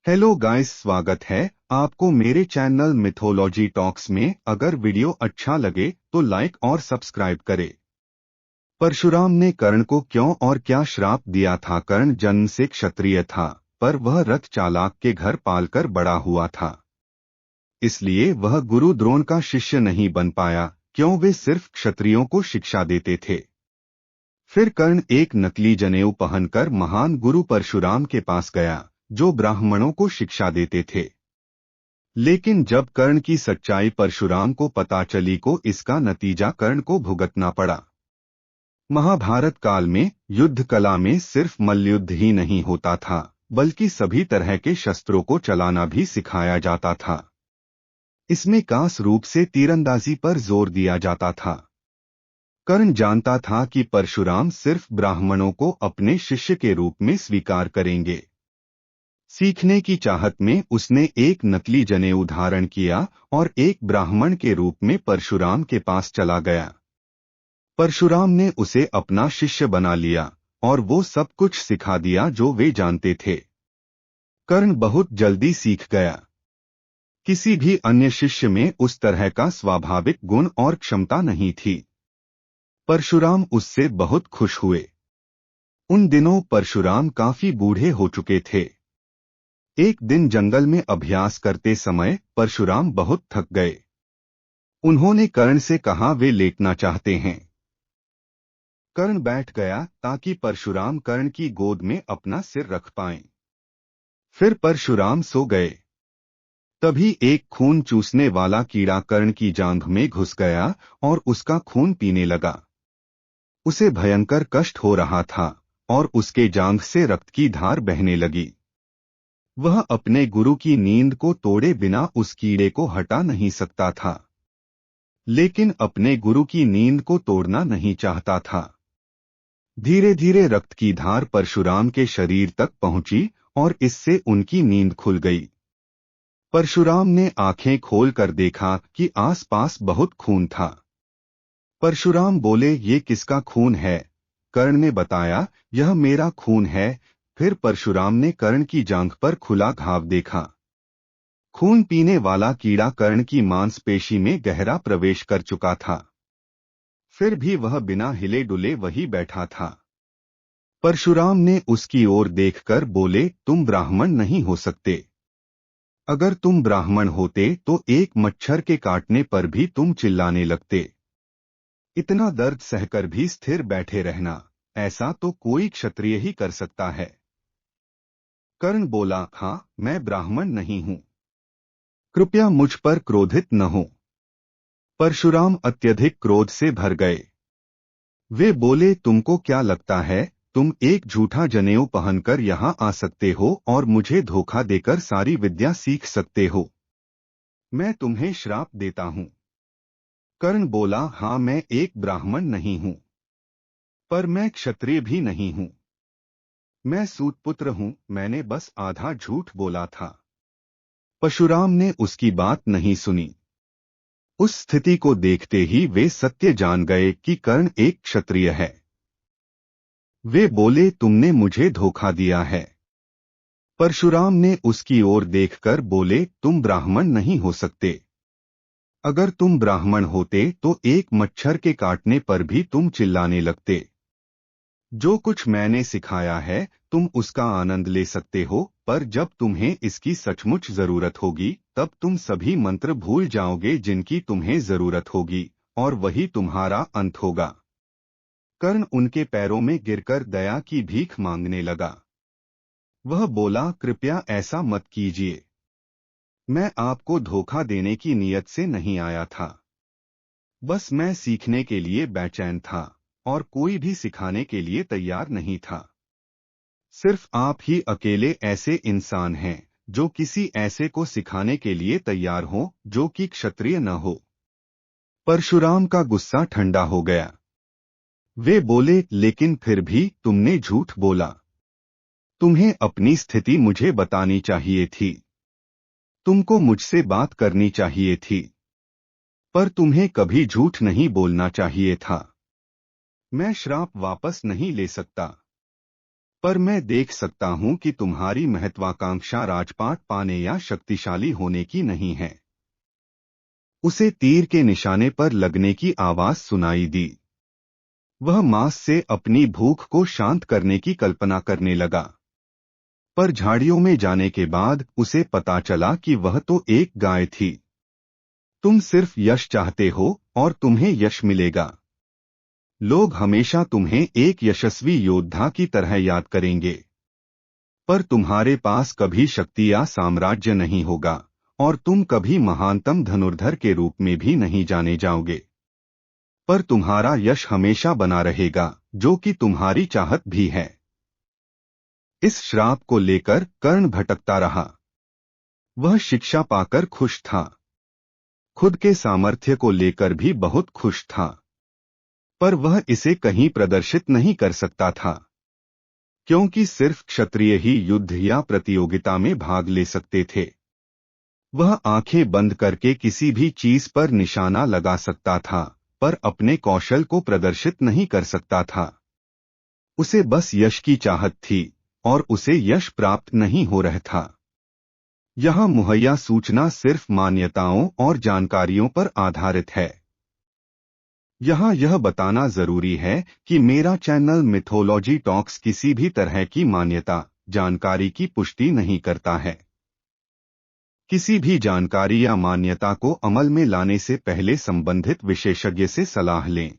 Hello guys, स्वागत है आपको मेरे चैनल मिथोलॉजी टॉक्स में। अगर वीडियो अच्छा लगे तो लाइक और सब्सक्राइब करें। परशुराम ने कर्ण को क्यों और क्या श्राप दिया था? कर्ण जन्म से क्षत्रिय था, पर वह रथ चालाक के घर पालकर बड़ा हुआ था। इसलिए वह गुरु द्रोण का शिष्य नहीं बन पाया, क्यों वे सिर्फ क्षत्रियों को शिक्षा देते थे। फिर कर्ण एक नकली जनेऊ पहनकर महान गुरु परशुराम के पास गया, जो ब्राह्मणों को शिक्षा देते थे। लेकिन जब कर्ण की सच्चाई परशुराम को पता चली को इसका नतीजा कर्ण को भुगतना पड़ा। महाभारत काल में युद्ध कला में सिर्फ मल्लयुद्ध ही नहीं होता था, बल्कि सभी तरह के शस्त्रों को चलाना भी सिखाया जाता था। इसमें खास रूप से तीरंदाजी पर जोर दिया जाता था। कर्ण जानता था कि परशुराम सिर्फ ब्राह्मणों को अपने शिष्य के रूप में स्वीकार करेंगे। सीखने की चाहत में उसने एक नकली जनेऊ धारण किया और एक ब्राह्मण के रूप में परशुराम के पास चला गया। परशुराम ने उसे अपना शिष्य बना लिया और वो सब कुछ सिखा दिया जो वे जानते थे। कर्ण बहुत जल्दी सीख गया। किसी भी अन्य शिष्य में उस तरह का स्वाभाविक गुण और क्षमता नहीं थी। परशुराम उससे बहुत खुश हुए। उन दिनों परशुराम काफी बूढ़े हो चुके थे। एक दिन जंगल में अभ्यास करते समय परशुराम बहुत थक गए। उन्होंने कर्ण से कहा वे लेटना चाहते हैं। कर्ण बैठ गया ताकि परशुराम कर्ण की गोद में अपना सिर रख पाएं। फिर परशुराम सो गए। तभी एक खून चूसने वाला कीड़ा कर्ण की जांघ में घुस गया और उसका खून पीने लगा। उसे भयंकर कष्ट हो रहा था और उसके जांघ से रक्त की धार बहने लगी। वह अपने गुरु की नींद को तोड़े बिना उस कीड़े को हटा नहीं सकता था, लेकिन अपने गुरु की नींद को तोड़ना नहीं चाहता था। धीरे धीरे रक्त की धार परशुराम के शरीर तक पहुंची और इससे उनकी नींद खुल गई। परशुराम ने आंखें खोलकर देखा कि आसपास बहुत खून था। परशुराम बोले, ये किसका खून है? कर्ण ने बताया, यह मेरा खून है। फिर परशुराम ने कर्ण की जांघ पर खुला घाव देखा। खून पीने वाला कीड़ा कर्ण की मांसपेशी में गहरा प्रवेश कर चुका था। फिर भी वह बिना हिले डुले वही बैठा था। परशुराम ने उसकी ओर देखकर बोले, तुम ब्राह्मण नहीं हो सकते। अगर तुम ब्राह्मण होते तो एक मच्छर के काटने पर भी तुम चिल्लाने लगते। इतना दर्द सहकर भी स्थिर बैठे रहना, ऐसा तो कोई क्षत्रिय ही कर सकता है। कर्ण बोला, हाँ, मैं ब्राह्मण नहीं हूँ। कृपया मुझ पर क्रोधित न हो। परशुराम अत्यधिक क्रोध से भर गए। वे बोले, तुमको क्या लगता है तुम एक झूठा जनेऊ पहनकर यहाँ आ सकते हो और मुझे धोखा देकर सारी विद्या सीख सकते हो? मैं तुम्हें श्राप देता हूँ। कर्ण बोला, हाँ, मैं एक ब्राह्मण नहीं हूँ, पर मैं क्षत्रिय भी नहीं हूँ। मैं सूतपुत्र हूँ, मैंने बस आधा झूठ बोला था। परशुराम ने उसकी बात नहीं सुनी। उस स्थिति को देखते ही वे सत्य जान गए कि कर्ण एक क्षत्रिय है। वे बोले, तुमने मुझे धोखा दिया है। परशुराम ने उसकी ओर देखकर बोले, तुम ब्राह्मण नहीं हो सकते। अगर तुम ब्राह्मण होते तो एक मच्छर के काटने पर भी तुम चिल्लाने लगते। जो कुछ मैंने सिखाया है तुम उसका आनंद ले सकते हो, पर जब तुम्हें इसकी सचमुच जरूरत होगी तब तुम सभी मंत्र भूल जाओगे जिनकी तुम्हें जरूरत होगी, और वही तुम्हारा अंत होगा। कर्ण उनके पैरों में गिरकर दया की भीख मांगने लगा। वह बोला, कृपया ऐसा मत कीजिए। मैं आपको धोखा देने की नीयत से नहीं आया था। बस मैं सीखने के लिए बेचैन था और कोई भी सिखाने के लिए तैयार नहीं था। सिर्फ आप ही अकेले ऐसे इंसान हैं जो किसी ऐसे को सिखाने के लिए तैयार हो जो कि क्षत्रिय न हो। परशुराम का गुस्सा ठंडा हो गया। वे बोले, लेकिन फिर भी तुमने झूठ बोला। तुम्हें अपनी स्थिति मुझे बतानी चाहिए थी। तुमको मुझसे बात करनी चाहिए थी, पर तुम्हें कभी झूठ नहीं बोलना चाहिए था। मैं श्राप वापस नहीं ले सकता। पर मैं देख सकता हूं कि तुम्हारी महत्वाकांक्षा राजपाट पाने या शक्तिशाली होने की नहीं है। उसे तीर के निशाने पर लगने की आवाज सुनाई दी। वह मांस से अपनी भूख को शांत करने की कल्पना करने लगा। पर झाड़ियों में जाने के बाद उसे पता चला कि वह तो एक गाय थी। तुम सिर्फ यश चाहते हो और तुम्हें यश मिलेगा। लोग हमेशा तुम्हें एक यशस्वी योद्धा की तरह याद करेंगे, पर तुम्हारे पास कभी शक्ति या साम्राज्य नहीं होगा और तुम कभी महानतम धनुर्धर के रूप में भी नहीं जाने जाओगे। पर तुम्हारा यश हमेशा बना रहेगा, जो कि तुम्हारी चाहत भी है। इस श्राप को लेकर कर्ण भटकता रहा। वह शिक्षा पाकर खुश था, खुद के सामर्थ्य को लेकर भी बहुत खुश था, पर वह इसे कहीं प्रदर्शित नहीं कर सकता था, क्योंकि सिर्फ क्षत्रिय ही युद्ध या प्रतियोगिता में भाग ले सकते थे। वह आंखें बंद करके किसी भी चीज पर निशाना लगा सकता था, पर अपने कौशल को प्रदर्शित नहीं कर सकता था। उसे बस यश की चाहत थी और उसे यश प्राप्त नहीं हो रहा था। यह मुहैया सूचना सिर्फ मान्यताओं और जानकारियों पर आधारित है। यहाँ यह बताना जरूरी है कि मेरा चैनल मिथोलॉजी टॉक्स किसी भी तरह की मान्यता, जानकारी की पुष्टि नहीं करता है। किसी भी जानकारी या मान्यता को अमल में लाने से पहले संबंधित विशेषज्ञ से सलाह लें।